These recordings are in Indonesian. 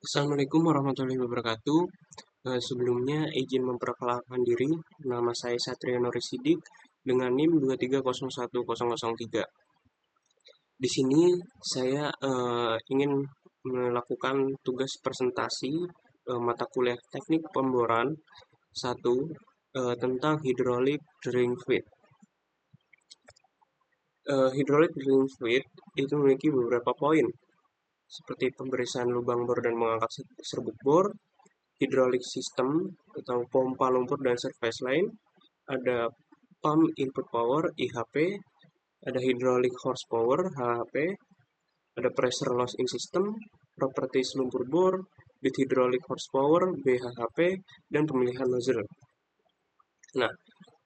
Assalamualaikum warahmatullahi wabarakatuh. Sebelumnya izin memperkenalkan diri, nama saya Satria Nuri Sidik dengan NIM 2301003. Di sini saya ingin melakukan tugas presentasi mata kuliah Teknik Pemboran 1 tentang Hydraulic Drilling Fluid. Hydraulic Drilling Fluid itu memiliki beberapa poin, seperti pembersihan lubang bor dan mengangkat serbuk bor, hydraulic system atau pompa lumpur dan surface line, ada pump input power (IHP), ada hydraulic horsepower (HHP), ada pressure loss in system, properties lumpur bor, with hydraulic horsepower (BHHP), dan pemilihan nozzle. Nah,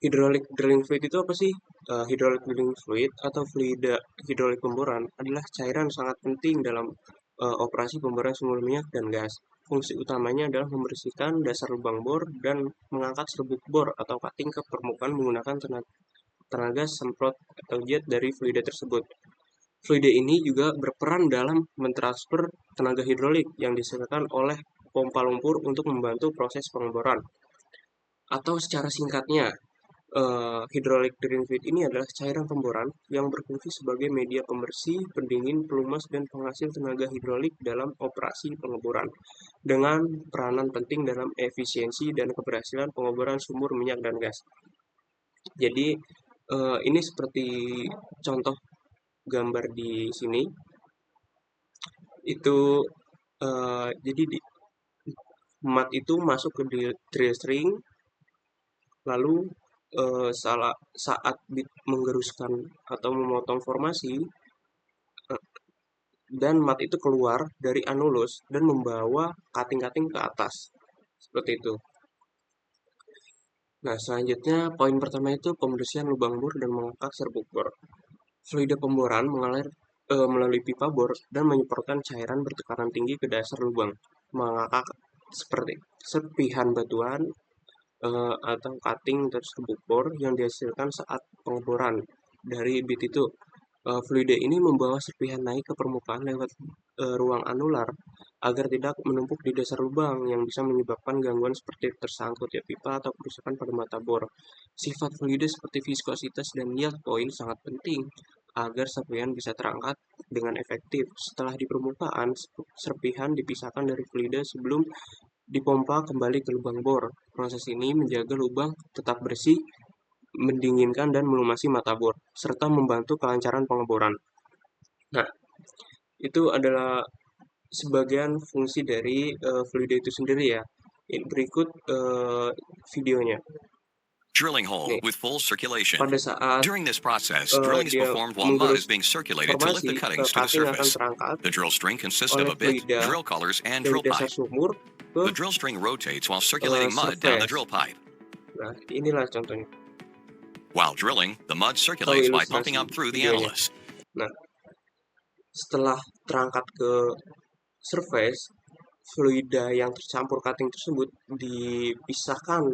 hydraulic drilling fluid itu apa sih? Hydraulic drilling fluid atau fluida hidrolik pemboran adalah cairan sangat penting dalam operasi pemboran sumber minyak dan gas. Fungsi utamanya adalah membersihkan dasar lubang bor dan mengangkat serbuk bor atau cutting ke permukaan menggunakan tenaga semprot atau jet dari fluida tersebut. Fluida ini juga berperan dalam mentransfer tenaga hidrolik yang dihasilkan oleh pompa lumpur untuk membantu proses pengeboran. Atau secara singkatnya, hydraulic drilling fluid ini adalah cairan pemboran yang berfungsi sebagai media pembersih, pendingin, pelumas, dan penghasil tenaga hidrolik dalam operasi pengeboran, dengan peranan penting dalam efisiensi dan keberhasilan pengeboran sumur minyak dan gas. Jadi, ini seperti contoh gambar di sini. Itu jadi mat itu masuk ke drill string, lalu saat menggeruskan atau memotong formasi, dan mat itu keluar dari anulus dan membawa cutting-cutting ke atas. Seperti itu. Nah, selanjutnya poin pertama itu pembersihan lubang bor dan mengangkat serbuk bor. Fluida pemboran mengalir melalui pipa bor dan menyemprotkan cairan bertekanan tinggi ke dasar lubang, mengangkat seperti serpihan batuan atau cutting serbuk bor yang dihasilkan saat pengeboran dari bit itu. Fluida ini membawa serpihan naik ke permukaan lewat ruang anular agar tidak menumpuk di dasar lubang yang bisa menyebabkan gangguan seperti tersangkutnya pipa atau kerusakan pada mata bor. Sifat fluida seperti viskositas dan yield point sangat penting agar serpihan bisa terangkat dengan efektif. Setelah di permukaan, serpihan dipisahkan dari fluida sebelum dipompa kembali ke lubang bor. Proses ini menjaga lubang tetap bersih, mendinginkan dan melumasi mata bor, serta membantu kelancaran pengeboran. Nah, itu adalah sebagian fungsi dari fluida itu sendiri ya. Berikut videonya. Drilling hole Nih, with full circulation. pada saat During this process, drilling is dia performed while mud menggerus is being circulated to lift formasi, the cuttings to the cutting akan surface. terangkat The drill string consists of oleh a bit, fluida drill collars, and dari drill dasar pipe. sumur ke The drill string rotates while circulating mud down the surface. drill pipe. Nah, inilah contohnya While drilling, the mud atau circulates by ilustrasi pumping up through the videonya. annulus. Nah, setelah terangkat ke surface, fluida yang tercampur cutting tersebut dipisahkan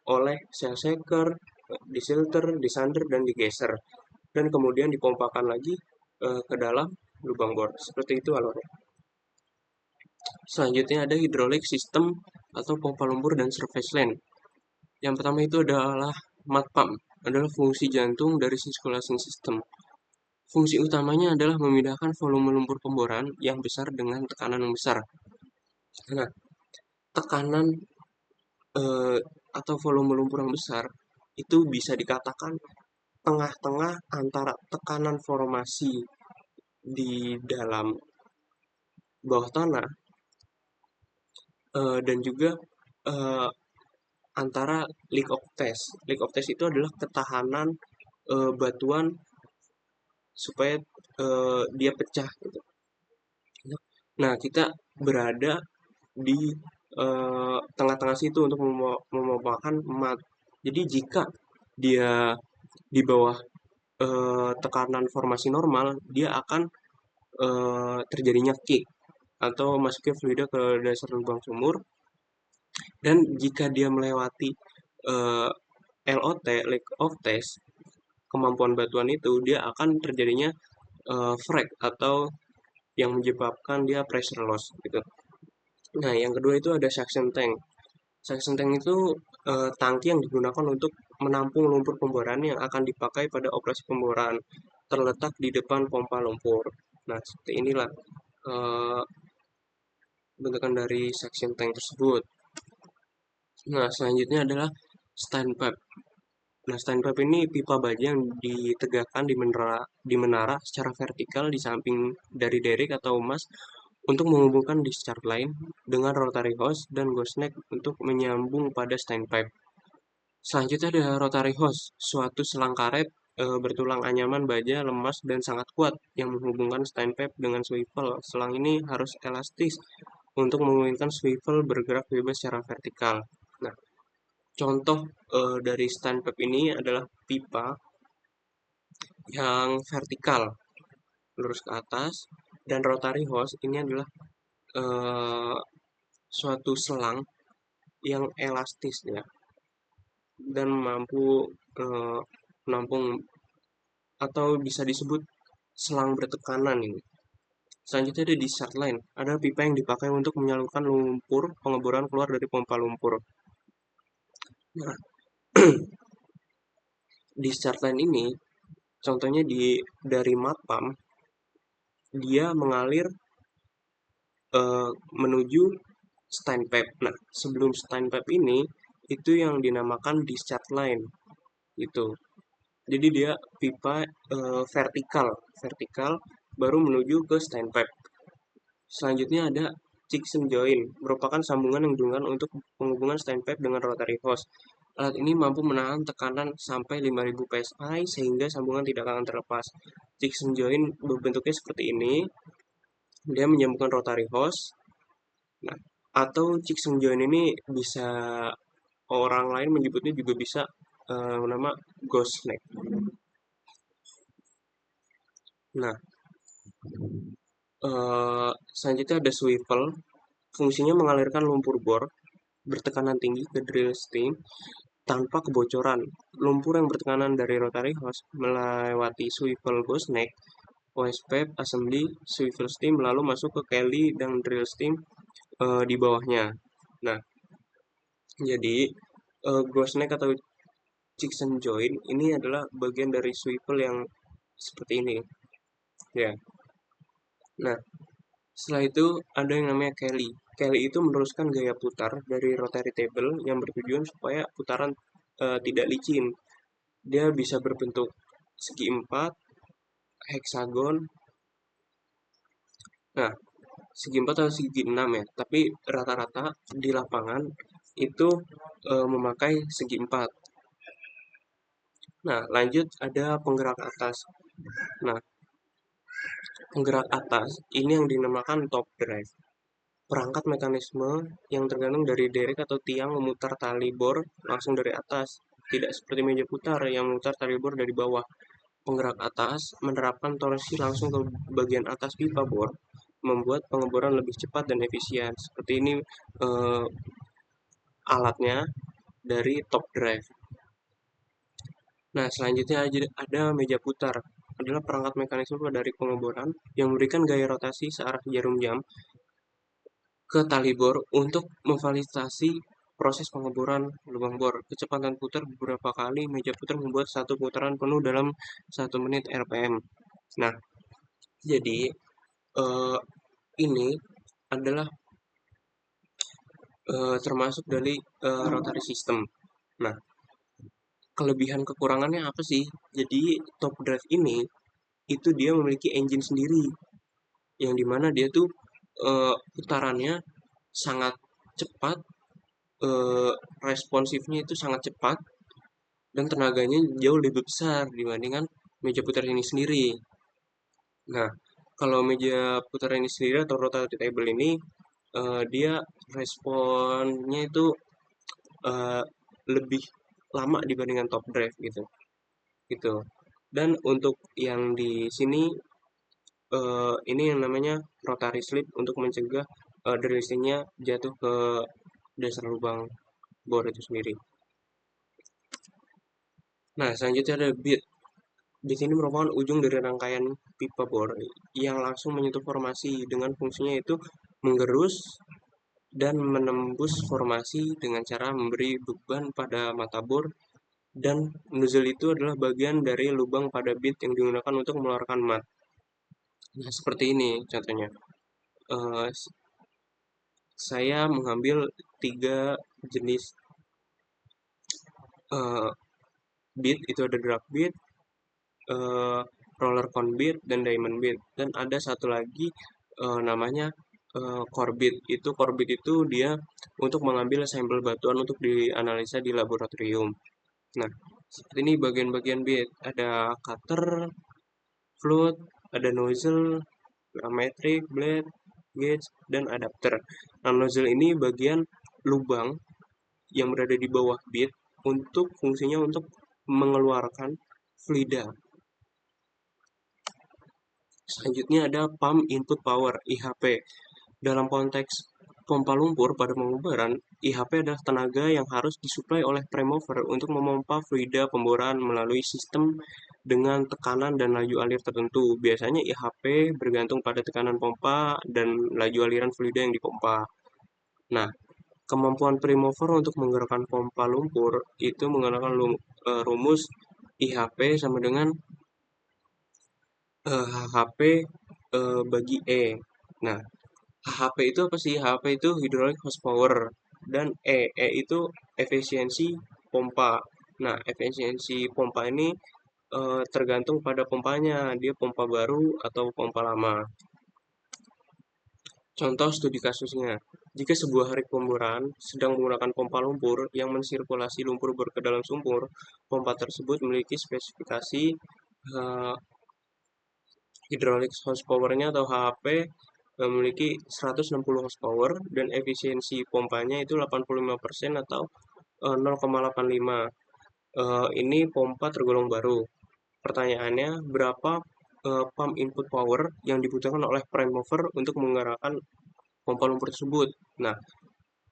oleh sel shaker, disilter, disander, dan digeser, dan kemudian dipompakan lagi ke dalam lubang bor. Seperti itu alurnya. Selanjutnya ada hydraulic system atau pompa lumpur dan surface line. Yang pertama itu adalah mud pump, adalah fungsi jantung dari circulation system. Fungsi utamanya adalah memindahkan volume lumpur pemboran yang besar dengan tekanan yang besar. Nah, tekanan atau volume lumpur yang besar itu bisa dikatakan tengah-tengah antara tekanan formasi di dalam bawah tanah dan juga antara leak of test. Leak of test itu adalah ketahanan batuan supaya dia pecah gitu. Nah, kita berada di tengah-tengah situ untuk memompakan mat. Jadi jika dia di bawah tekanan formasi normal, dia akan terjadinya kick atau masuknya fluida ke dasar lubang sumur. Dan jika dia melewati LOT, lack of test, kemampuan batuan itu, dia akan terjadinya frag atau yang menyebabkan dia pressure loss gitu. Nah, yang kedua itu ada suction tank. Suction tank itu tangki yang digunakan untuk menampung lumpur pemboran yang akan dipakai pada operasi pemboran, terletak di depan pompa lumpur. Nah, seperti inilah eh, bentukan dari suction tank tersebut. Nah, selanjutnya adalah standpipe. Nah, standpipe ini pipa baja yang ditegakkan di menara secara vertikal di samping dari derrick atau emas untuk menghubungkan discharge line dengan rotary hose dan gooseneck untuk menyambung pada standpipe. Selanjutnya ada rotary hose, suatu selang karet bertulang anyaman baja lemas dan sangat kuat yang menghubungkan standpipe dengan swivel. Selang ini harus elastis untuk memungkinkan swivel bergerak bebas secara vertikal. Nah, contoh dari standpipe ini adalah pipa yang vertikal, lurus ke atas, dan rotary hose ini adalah eh, suatu selang yang elastis ya, dan mampu menampung atau bisa disebut selang bertekanan ini. Selanjutnya ada discharge line, ada pipa yang dipakai untuk menyalurkan lumpur pengeboran keluar dari pompa lumpur. Nah, discharge line ini contohnya dari mud pump, dia mengalir menuju standpipe. Nah, sebelum standpipe ini itu yang dinamakan discharge line itu. Jadi dia pipa vertikal, vertikal baru menuju ke standpipe. Selanjutnya ada Chickson joint, merupakan sambungan yang digunakan untuk penghubungan standpipe dengan rotary hose. Alat ini mampu menahan tekanan sampai 5000 psi sehingga sambungan tidak akan terlepas. Chickson joint bentuknya seperti ini. Dia menyambungkan rotary hose. Nah, atau Chickson joint ini bisa orang lain menyebutnya juga bisa nama gooseneck. Nah, selanjutnya ada swivel. Fungsinya mengalirkan lumpur bor bertekanan tinggi ke drill stem tanpa kebocoran. Lumpur yang bertekanan dari rotary hose melewati swivel gooseneck, waste pipe, assembly, swivel stem lalu masuk ke Kelly dan drill stem di bawahnya. Nah, jadi gooseneck atau Chickson joint ini adalah bagian dari swivel yang seperti ini. Ya. Nah, setelah itu ada yang namanya Kelly. Kelly itu meneruskan gaya putar dari rotary table yang bertujuan supaya putaran tidak licin. Dia bisa berbentuk segi empat, heksagon. Nah, segi empat atau segi enam ya. Tapi rata-rata di lapangan itu memakai segi empat. Nah, lanjut ada penggerak atas. Nah, penggerak atas ini yang dinamakan top drive. Perangkat mekanisme yang tergantung dari derek atau tiang memutar tali bor langsung dari atas, tidak seperti meja putar yang memutar tali bor dari bawah. Penggerak atas menerapkan torsi langsung ke bagian atas pipa bor, membuat pengeboran lebih cepat dan efisien. Seperti ini eh, alatnya dari top drive. Nah, selanjutnya ada meja putar. Adalah perangkat mekanisme dari pengeboran yang memberikan gaya rotasi searah jarum jam ke tali bor untuk memfasilitasi proses pengeboran lubang bor. Kecepatan putar beberapa kali meja putar membuat satu putaran penuh dalam 1 menit RPM. Nah, jadi ini adalah termasuk dari rotary system. Nah, kelebihan kekurangannya apa sih? Jadi top drive ini itu dia memiliki engine sendiri yang dimana dia tuh putarannya sangat cepat, responsifnya itu sangat cepat, dan tenaganya jauh lebih besar dibandingkan meja putar ini sendiri. Nah, kalau meja putar ini sendiri atau rotary table ini dia responnya itu eh, lebih lama dibandingkan top drive gitu. Gitu. Dan untuk yang di sini ini yang namanya rotary slip untuk mencegah derisinya jatuh ke dasar lubang bor itu sendiri. Nah, selanjutnya ada bead. Di sini merupakan ujung dari rangkaian pipa bor yang langsung menyentuh formasi dengan fungsinya itu menggerus dan menembus formasi dengan cara memberi beban pada mata bor, dan nozzle itu adalah bagian dari lubang pada bit yang digunakan untuk mengeluarkan mat. Nah, seperti ini contohnya. Eh, saya mengambil 3 jenis eh, bit, itu ada drag bit, eh, roller cone bit, dan diamond bit. Dan ada satu lagi namanya core bit. Core bit itu dia untuk mengambil sampel batuan untuk dianalisa di laboratorium. Nah, seperti ini bagian-bagian bit. Ada cutter, float, ada nozzle, metric, blade, gauge, dan adapter. Nah, nozzle ini bagian lubang yang berada di bawah bit untuk fungsinya untuk mengeluarkan fluida. Selanjutnya ada pump input power (IHP). Dalam konteks pompa lumpur pada pembubaran, IHP adalah tenaga yang harus disuplai oleh prime mover untuk memompa fluida pemboran melalui sistem dengan tekanan dan laju alir tertentu. Biasanya IHP bergantung pada tekanan pompa dan laju aliran fluida yang dipompa. Nah, kemampuan prime mover untuk menggerakkan pompa lumpur itu menggunakan rumus IHP sama dengan HHP bagi E. Nah, HHP itu apa sih? HHP itu hydraulic horsepower, dan E itu efisiensi pompa. Nah, efisiensi pompa ini tergantung pada pompanya, dia pompa baru atau pompa lama. Contoh studi kasusnya, jika sebuah rig pemboran sedang menggunakan pompa lumpur yang mensirkulasi lumpur ke dalam sumur, pompa tersebut memiliki spesifikasi eh, hydraulic horsepower-nya atau HHP memiliki 160 horsepower, dan efisiensi pompanya itu 85% atau 0,85. Ini pompa tergolong baru. Pertanyaannya, berapa pump input power yang dibutuhkan oleh prime mover untuk menggerakkan pompa lumpur tersebut? Nah,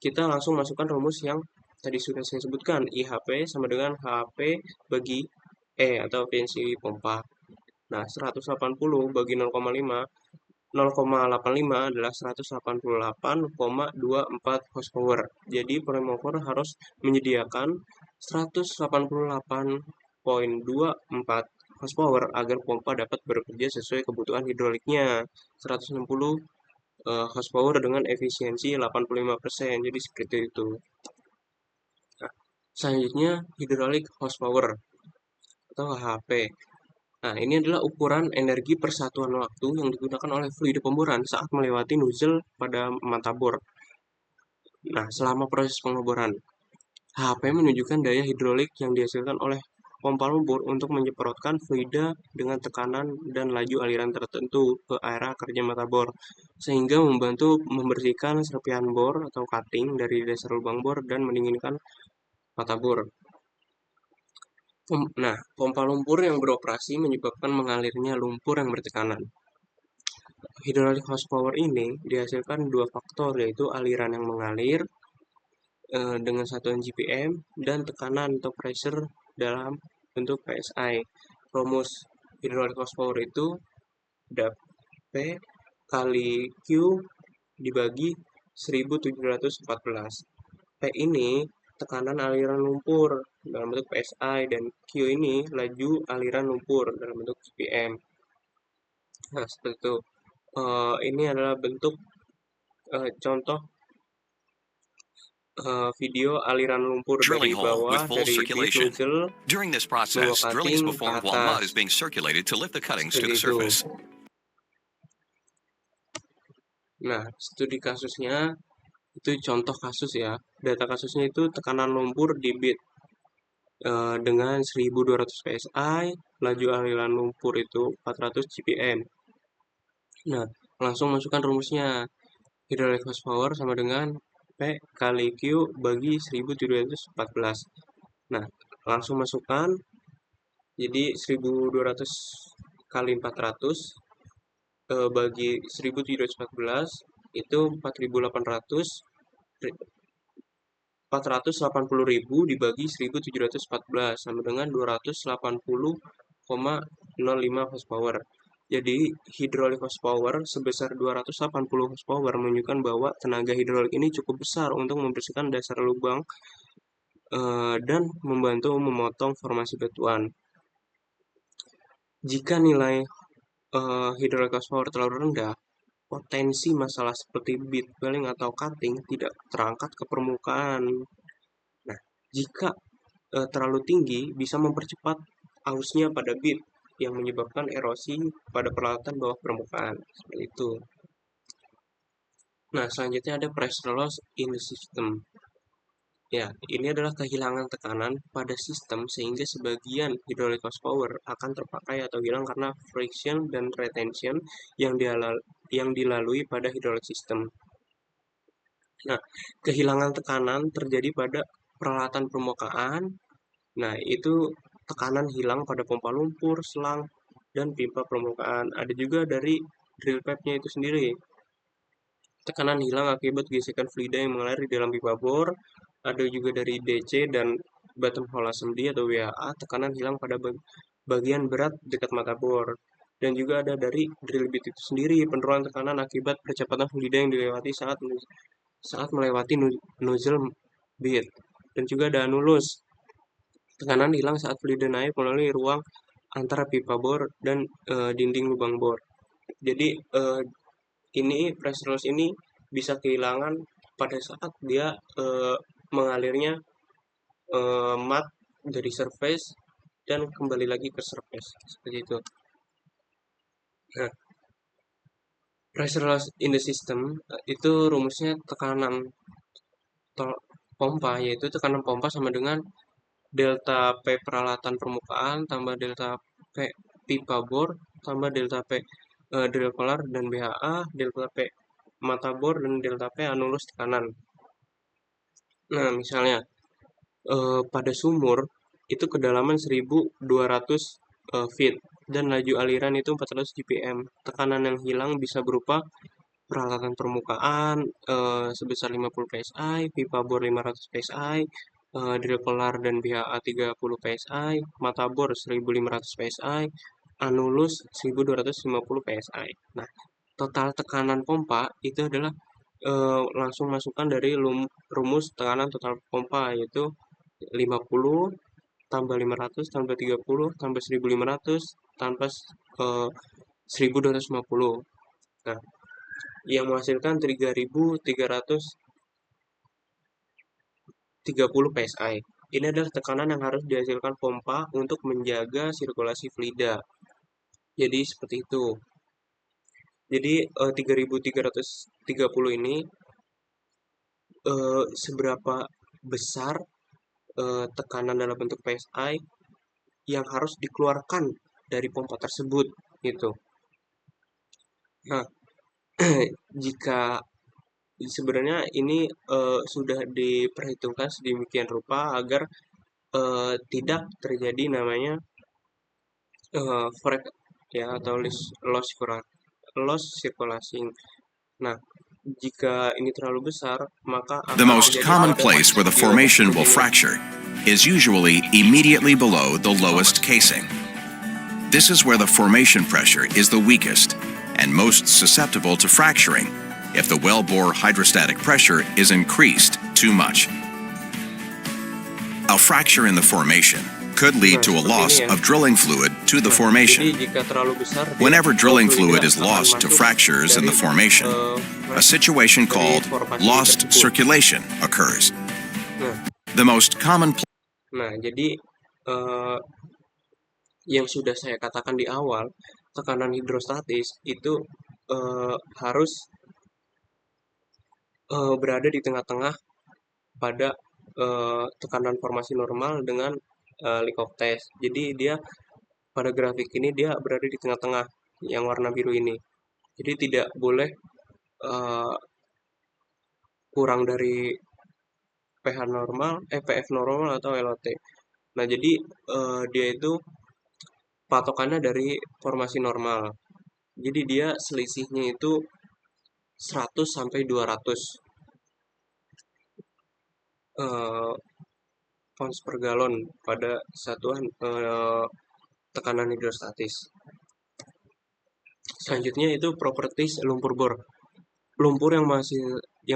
kita langsung masukkan rumus yang tadi sudah saya sebutkan, IHP sama dengan HP bagi E atau efisiensi pompa. Nah, 180 bagi 0,5, 0,85 adalah 188,24 horsepower. Jadi, prime mover harus menyediakan 188,24 horsepower agar pompa dapat bekerja sesuai kebutuhan hidroliknya. 160 horsepower dengan efisiensi 85%. Jadi seperti itu. Nah, selanjutnya hydraulic horsepower atau HHP. Nah, ini adalah ukuran energi persatuan waktu yang digunakan oleh fluida pemboran saat melewati nozzle pada mata bor. Nah, selama proses pengeboran, HHP menunjukkan daya hidrolik yang dihasilkan oleh pompa lumpur untuk menyemprotkan fluida dengan tekanan dan laju aliran tertentu ke area kerja mata bor, sehingga membantu membersihkan serpihan bor atau cutting dari dasar lubang bor dan mendinginkan mata bor. Nah, pompa lumpur yang beroperasi menyebabkan mengalirnya lumpur yang bertekanan. Hydraulic horsepower ini dihasilkan dua faktor, yaitu aliran yang mengalir dengan satuan GPM dan tekanan atau pressure dalam bentuk PSI. Rumus hydraulic horsepower itu P kali Q dibagi 1714. P ini tekanan aliran lumpur dalam bentuk PSI, dan Q ini laju aliran lumpur dalam bentuk GPM. Nah, seperti itu. Ini adalah bentuk contoh video aliran lumpur dari Drilling hole with bawah, full dari bit circulation. nozzle, During this bawah process, drilling is cutting ke performed while atas. mud is being circulated to lift the cuttings to Seperti the itu. surface. Nah, studi kasusnya itu contoh kasus ya. Data kasusnya itu tekanan lumpur di bit dengan 1200 PSI, laju aliran lumpur itu 400 GPM. Nah, langsung masukkan rumusnya. Hydraulic horsepower sama dengan P kali Q bagi 1714. Nah, langsung masukkan. Jadi 1200 kali 400 bagi 1714 itu 4800, 480.000 dibagi 1714 sama dengan 280,4 0,05 horsepower. Jadi hydraulic horsepower sebesar 280 horsepower menunjukkan bahwa tenaga hidrolik ini cukup besar untuk membersihkan dasar lubang dan membantu memotong formasi batuan. Jika nilai hydraulic horsepower terlalu rendah, potensi masalah seperti bead dwelling atau cutting tidak terangkat ke permukaan. Nah, jika terlalu tinggi bisa mempercepat ausnya pada bead yang menyebabkan erosi pada peralatan bawah permukaan. Seperti itu. Nah, selanjutnya ada pressure loss in the system. Ya, ini adalah kehilangan tekanan pada sistem sehingga sebagian hydraulic horsepower akan terpakai atau hilang karena friction dan retention yang dilalui pada hydraulic system. Nah, kehilangan tekanan terjadi pada peralatan permukaan. Nah, itu tekanan hilang pada pompa lumpur, selang, dan pipa permukaan. Ada juga dari drill pipe-nya itu sendiri. Tekanan hilang akibat gesekan fluida yang mengalir di dalam pipa bor. Ada juga dari DC dan bottom hole assembly atau WHA. Tekanan hilang pada bagian berat dekat mata bor. Dan juga ada dari drill bit itu sendiri, penurunan tekanan akibat percepatan fluida yang dilewati saat melewati nozzle bit. Dan juga ada anulus. Tekanan hilang saat fluida naik melalui ruang antara pipa bor dan dinding lubang bor. Jadi ini pressure loss ini bisa kehilangan pada saat dia mengalirnya mat dari surface dan kembali lagi ke surface seperti itu. Nah, pressure loss in the system itu rumusnya tekanan pompa, yaitu tekanan pompa sama dengan delta P peralatan permukaan tambah delta P pipa bor tambah delta P drill collar dan BHA, delta P mata bor dan delta P anulus tekanan. Nah, misalnya pada sumur itu kedalaman 1200 feet dan laju aliran itu 400 GPM. Tekanan yang hilang bisa berupa peralatan permukaan sebesar 50 PSI, pipa bor 500 PSI, drill collar dan BHA 30 PSI, mata bor 1500 PSI, anulus 1250 PSI. Nah, total tekanan pompa itu adalah langsung masukkan dari rumus tekanan total pompa, yaitu 50 tambah 500 tambah 30 tambah 1500 tambah 1250. Nah, yang menghasilkan 3330 PSI. Ini adalah tekanan yang harus dihasilkan pompa untuk menjaga sirkulasi fluida. Jadi seperti itu. Jadi 3330 ini seberapa besar tekanan dalam bentuk PSI yang harus dikeluarkan dari pompa tersebut gitu. Nah, jika sebenarnya ini sudah diperhitungkan sedemikian rupa agar tidak terjadi namanya frag ya atau loss circulating. Nah, jika ini terlalu besar, maka The akan most terjadi common pada place where the formation will fracture is usually immediately below the lowest casing. This is where the formation pressure is the weakest and most susceptible to fracturing if the wellbore hydrostatic pressure is increased too much. A fracture in the formation could lead to a loss of drilling fluid to the formation. Jadi jika terlalu besar, Whenever drilling fluid is lost to fractures in the formation, a situation called lost circulation occurs. The most common Nah, jadi yang sudah saya katakan di awal, tekanan hidrostatis itu harus berada di tengah-tengah pada tekanan formasi normal dengan Likov test. Jadi dia pada grafik ini dia berada di tengah-tengah yang warna biru ini. Jadi tidak boleh kurang dari PH normal, PF normal atau LOT. Nah, jadi dia itu patokannya dari formasi normal. Jadi dia selisihnya itu 100 sampai 200 pounds per galon pada satuan tekanan hidrostatis. Selanjutnya itu properties lumpur bor. Lumpur yang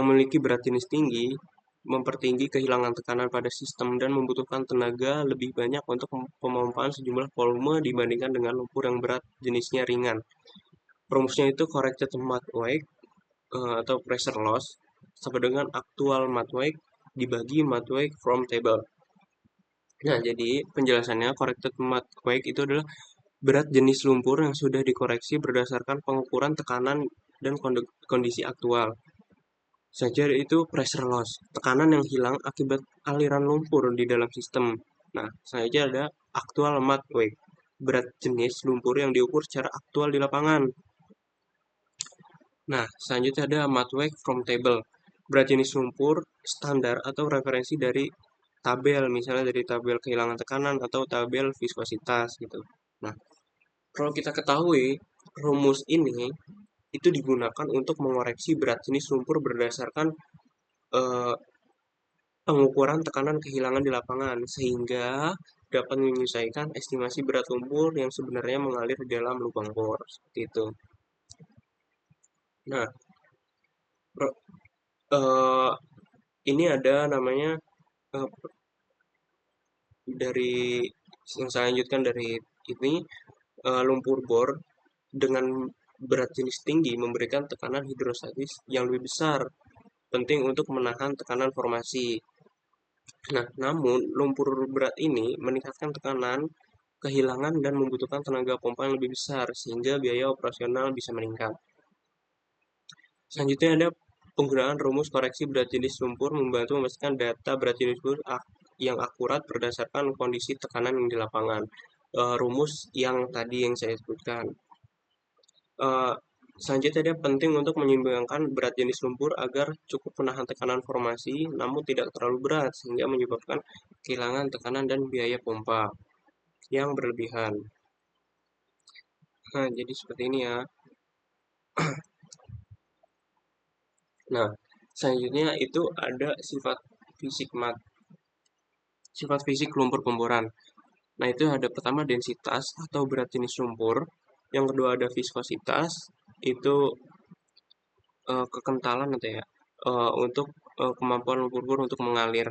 memiliki berat jenis tinggi mempertinggi kehilangan tekanan pada sistem dan membutuhkan tenaga lebih banyak untuk pemompaan sejumlah volume dibandingkan dengan lumpur yang berat jenisnya ringan. Rumusnya itu corrected mass weight atau pressure loss sama dengan actual mass weight dibagi mass weight from table. Nah, jadi penjelasannya corrected mass weight itu adalah berat jenis lumpur yang sudah dikoreksi berdasarkan pengukuran tekanan dan kondisi aktual. Saja itu pressure loss, tekanan yang hilang akibat aliran lumpur di dalam sistem. Nah, saja ada actual mass weight, berat jenis lumpur yang diukur secara aktual di lapangan. Nah, selanjutnya ada mass weight from table, berat jenis lumpur standar atau referensi dari tabel, misalnya dari tabel kehilangan tekanan atau tabel viskositas gitu. Nah, kalau kita ketahui rumus ini itu digunakan untuk mengoreksi berat jenis lumpur berdasarkan eh, pengukuran tekanan kehilangan di lapangan, sehingga dapat menyesuaikan estimasi berat lumpur yang sebenarnya mengalir di dalam lubang bor. Seperti itu. Nah, ini ada namanya eh, dari yang saya lanjutkan dari ini lumpur bor dengan berat jenis tinggi memberikan tekanan hidrostatis yang lebih besar, penting untuk menahan tekanan formasi. Nah, namun lumpur berat ini meningkatkan tekanan, kehilangan, dan membutuhkan tenaga pompa yang lebih besar, sehingga biaya operasional bisa meningkat. Selanjutnya ada penggunaan rumus koreksi berat jenis lumpur membantu memastikan data berat jenis lumpur yang akurat berdasarkan kondisi tekanan yang di lapangan. Rumus yang tadi yang saya sebutkan. Selanjutnya dia penting untuk menyeimbangkan berat jenis lumpur agar cukup menahan tekanan formasi namun tidak terlalu berat sehingga menyebabkan kehilangan tekanan dan biaya pompa yang berlebihan. Nah, jadi seperti ini ya. Nah, selanjutnya itu ada sifat fisik sifat fisik lumpur pemboran. Nah, itu ada pertama densitas atau berat jenis lumpur, yang kedua ada viskositas, itu kekentalan atau ya untuk kemampuan lumpur bor untuk mengalir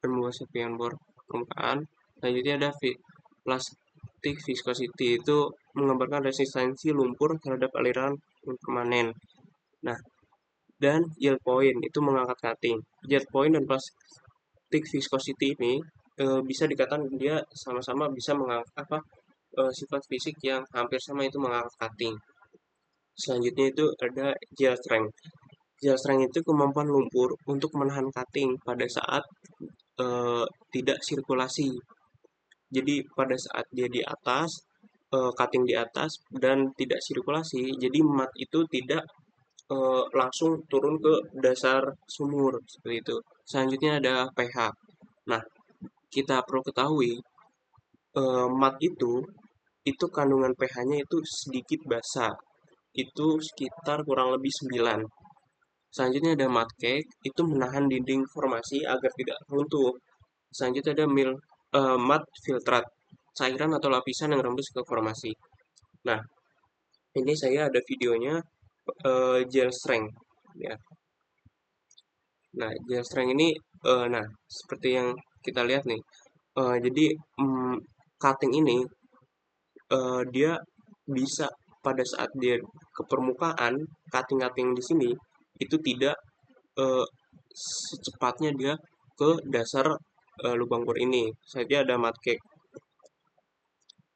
dan membuat serpihan bor ke permukaan. Selanjutnya ada plastic viscosity, itu menggambarkan resistensi lumpur terhadap aliran permanen. Nah, dan yield point itu mengangkat cutting. Yield point dan plastic viscosity ini bisa dikatakan dia sama-sama bisa mengangkat sifat fisik yang hampir sama, itu mengangkat cutting. Selanjutnya itu ada yield strength. Yield strength itu kemampuan lumpur untuk menahan cutting pada saat tidak sirkulasi. Jadi pada saat dia di atas, cutting di atas dan tidak sirkulasi, jadi mat itu tidak langsung turun ke dasar sumur seperti itu. Selanjutnya ada pH. Nah, kita perlu ketahui mat itu kandungan pH-nya itu sedikit basa. Itu sekitar kurang lebih 9. Selanjutnya ada mat cake, itu menahan dinding formasi agar tidak runtuh. Selanjutnya ada mat filtrat, cairan atau lapisan yang rembes ke formasi. Nah, ini saya ada videonya gel strength ya. Nah, gel strength ini nah seperti yang kita lihat nih. Jadi cutting ini dia bisa pada saat dia ke permukaan, cutting di sini itu tidak secepatnya dia ke dasar lubang bor ini. Saja ada mat cake.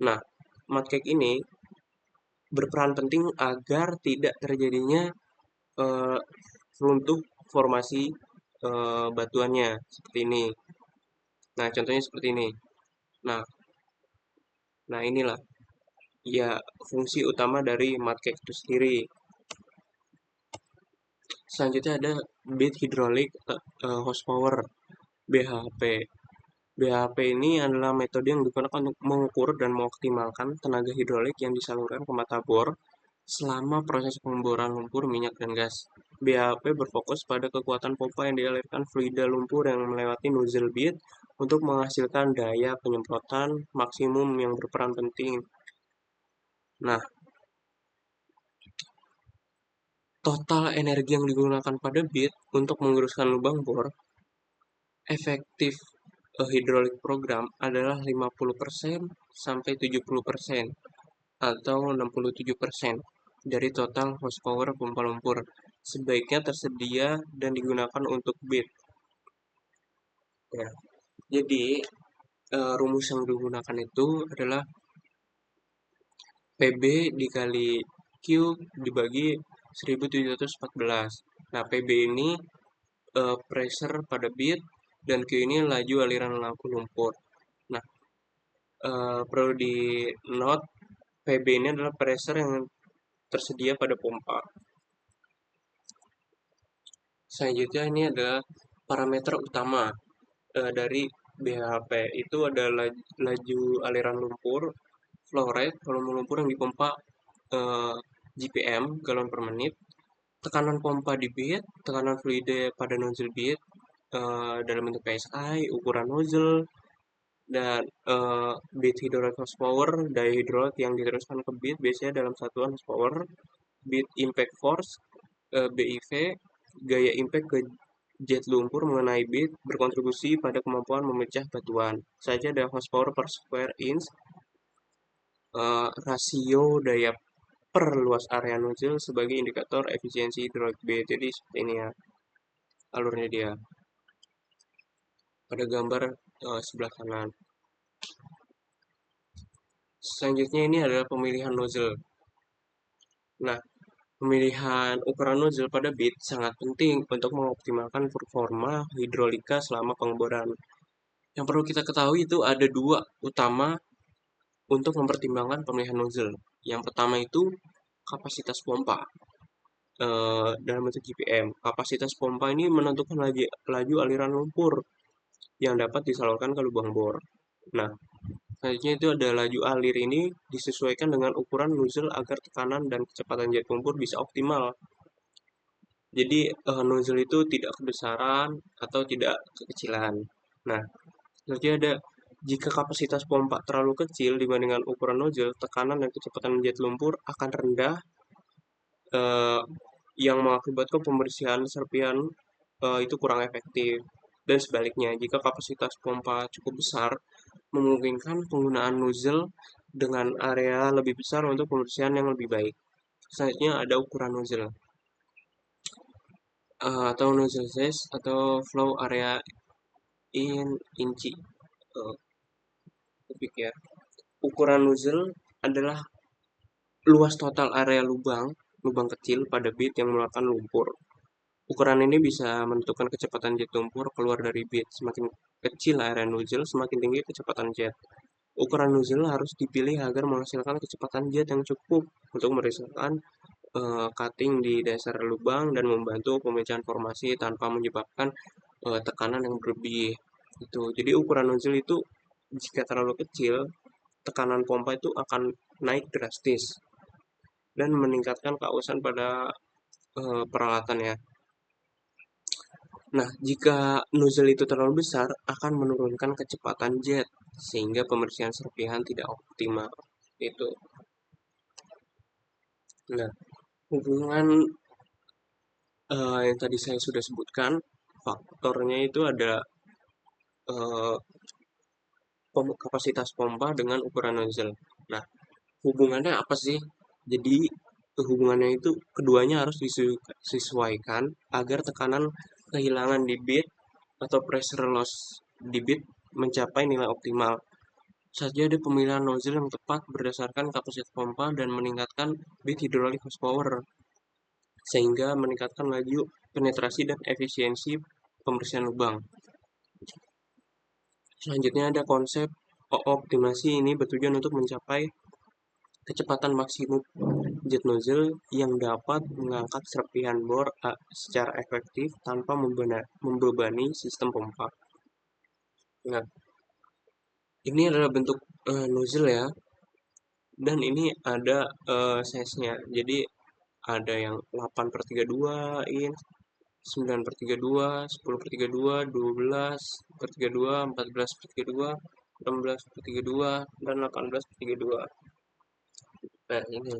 Nah, mat cake ini berperan penting agar tidak terjadinya runtuh formasi batuannya seperti ini. Nah, contohnya seperti ini. Nah inilah ya fungsi utama dari mat cake itu sendiri. Selanjutnya ada bed hydraulic horsepower (BHP). BHP ini adalah metode yang digunakan untuk mengukur dan mengoptimalkan tenaga hidrolik yang disalurkan ke mata bor selama proses pemboran lumpur, minyak, dan gas. BHP berfokus pada kekuatan pompa yang dialirkan fluida lumpur yang melewati nozzle bed untuk menghasilkan daya penyemprotan maksimum yang berperan penting. Nah, total energi yang digunakan pada bit untuk mengeruskan lubang bor efektif hidrolik program adalah 50% sampai 70% atau 67% dari total horsepower pompa lumpur. Sebaiknya tersedia dan digunakan untuk bit. Ya. Jadi rumus yang digunakan itu adalah PB dikali Q dibagi 1714. Nah, PB ini pressure pada bit dan Q ini laju aliran lumpur. Nah, perlu di note PB ini adalah pressure yang tersedia pada pompa. Selanjutnya ini adalah parameter utama dari BHP. Itu ada laju aliran lumpur, flow rate, volume lumpur yang dipompa GPM, galon per menit, tekanan pompa di bit, tekanan fluide pada nozzle bit dalam bentuk PSI, ukuran nozzle, dan bit hydraulic horsepower, daya hidrolik yang diteruskan ke bit biasanya dalam satuan horsepower, bit impact force, BIV, gaya impact ke jet lumpur mengenai bit berkontribusi pada kemampuan memecah batuan. Saja ada horsepower per square inch, rasio daya per luas area nozzle sebagai indikator efisiensi hidrolik bit. Jadi seperti ini ya alurnya dia pada gambar sebelah kanan. Selanjutnya ini adalah pemilihan nozzle. Nah, pemilihan ukuran nozzle pada bit sangat penting untuk mengoptimalkan performa hidrolika selama pengeboran. Yang perlu kita ketahui itu ada dua utama untuk mempertimbangkan pemilihan nozzle. Yang pertama itu kapasitas pompa dalam bentuk GPM. Kapasitas pompa ini menentukan laju aliran lumpur yang dapat disalurkan ke lubang bor. Nah, selanjutnya itu ada laju alir ini disesuaikan dengan ukuran nozzle agar tekanan dan kecepatan jet lumpur bisa optimal. Jadi nozzle itu tidak kebesaran atau tidak kekecilan. Nah, selanjutnya ada jika kapasitas pompa terlalu kecil dibandingkan ukuran nozzle, tekanan dan kecepatan jet lumpur akan rendah yang mengakibatkan pembersihan serpihan itu kurang efektif. Dan sebaliknya, jika kapasitas pompa cukup besar, memungkinkan penggunaan nozzle dengan area lebih besar untuk pembersihan yang lebih baik. Selanjutnya ada ukuran nozzle atau nozzle size atau flow area in inci. Kubik ya. Ukuran nozzle adalah luas total area lubang kecil pada bit yang mengeluarkan lumpur. Ukuran ini bisa menentukan kecepatan jet lumpur keluar dari bit. Semakin kecil area nozzle, semakin tinggi kecepatan jet. Ukuran nozzle harus dipilih agar menghasilkan kecepatan jet yang cukup untuk merasakan cutting di dasar lubang dan membantu pemecahan formasi tanpa menyebabkan tekanan yang berlebih. Itu. Jadi ukuran nozzle itu jika terlalu kecil, tekanan pompa itu akan naik drastis dan meningkatkan keausan pada peralatan ya. Nah, jika nozzle itu terlalu besar, akan menurunkan kecepatan jet, sehingga pembersihan serpihan tidak optimal. Itu. Nah, hubungan yang tadi saya sudah sebutkan, faktornya itu ada kapasitas pompa dengan ukuran nozzle. Nah, hubungannya apa sih? Jadi, hubungannya itu keduanya harus disesuaikan agar tekanan kehilangan di bit atau pressure loss di bit mencapai nilai optimal. Saja ada pemilihan nozzle yang tepat berdasarkan kapasitas pompa dan meningkatkan bit hydraulic horsepower sehingga meningkatkan laju penetrasi dan efisiensi pembersihan lubang. Selanjutnya ada konsep optimasi ini bertujuan untuk mencapai kecepatan maksimum jet nozzle yang dapat mengangkat serpihan bor secara efektif tanpa membebani sistem pompa. Nah, ini adalah bentuk nozzle ya, dan ini ada size-nya. Jadi ada yang 8/32 inch, 9/32, 10/32, 12/32, 14/32, 16/32, dan 18/32. Nah, ini.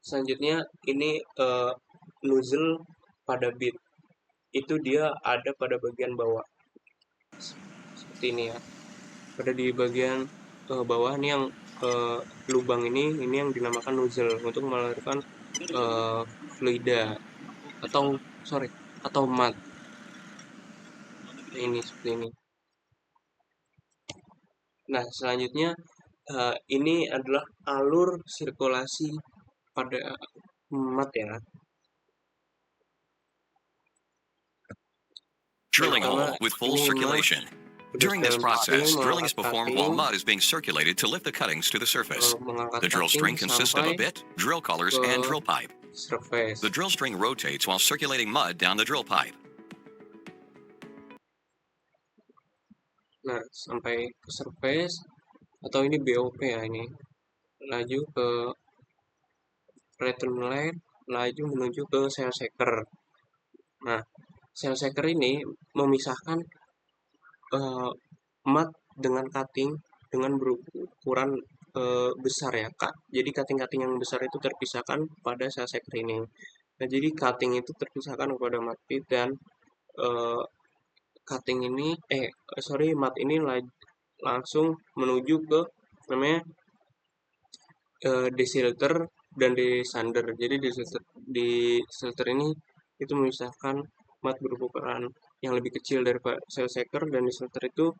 Selanjutnya, ini nozzle pada bit. Itu dia ada pada bagian bawah. Seperti ini ya. Pada di bagian bawah ini yang lubang ini yang dinamakan nozzle untuk mengalirkan fluida atau mat. Ini seperti ini. Nah, selanjutnya ini adalah alur sirkulasi pada mat ya. Drilling a Pertama, hole with full ini mat circulation. During this dalam process, cutting, drilling is mengangkat performed while cutting, mud is being circulated to lift the cuttings to the surface. mengangkat The drill cutting string consists of a sampai bit, drill collars, ke and drill pipe. surface. The drill string rotates while circulating mud down the drill pipe. Nah, sampai ke surface atau ini BOP ya ini. Laju ke return line, laju menuju ke cell shaker. Nah, cell shaker ini memisahkan mat dengan cutting dengan berukuran besar ya, Kak. Jadi cutting-cutting yang besar itu terpisahkan pada cell shaker ini. Nah, jadi cutting itu terpisahkan kepada mat pit dan cutting ini mat ini langsung menuju ke namanya desilter dan desander. Jadi desilter ini itu memisahkan mat berukuran yang lebih kecil daripada cell shaker, dan desilter itu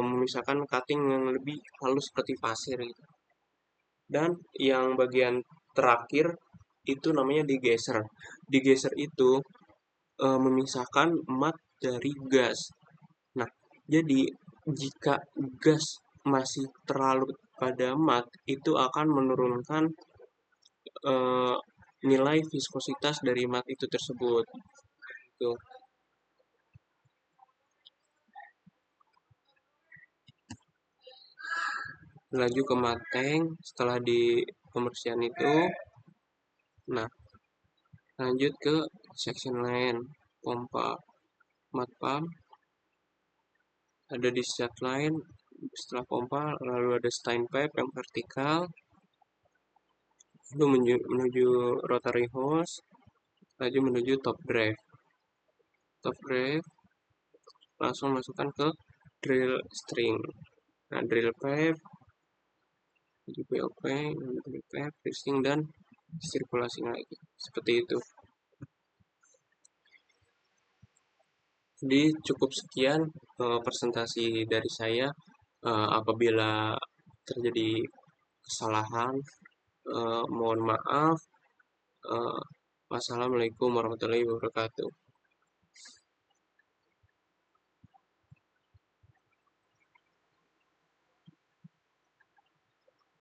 memisahkan cutting yang lebih halus seperti pasir gitu. Dan yang bagian terakhir itu namanya degauser. Degauser itu memisahkan mat dari gas. Nah, jadi jika gas masih terlalu pada mat, itu akan menurunkan nilai viskositas dari mat itu tersebut. Tuh. Laju ke mat tank setelah di pembersihan itu. Nah, lanjut ke section line pompa mat pump. Ada discharge line setelah pompa, lalu ada steam pipe yang vertikal, lalu menuju rotary hose, laju menuju top drive. Top drive langsung masukkan ke drill string. Nah, drill pipe, BOP, drill pipe, string, dan sirkulasi lagi. Seperti itu. Jadi cukup sekian presentasi dari saya. Apabila terjadi kesalahan, mohon maaf. Wassalamualaikum warahmatullahi wabarakatuh.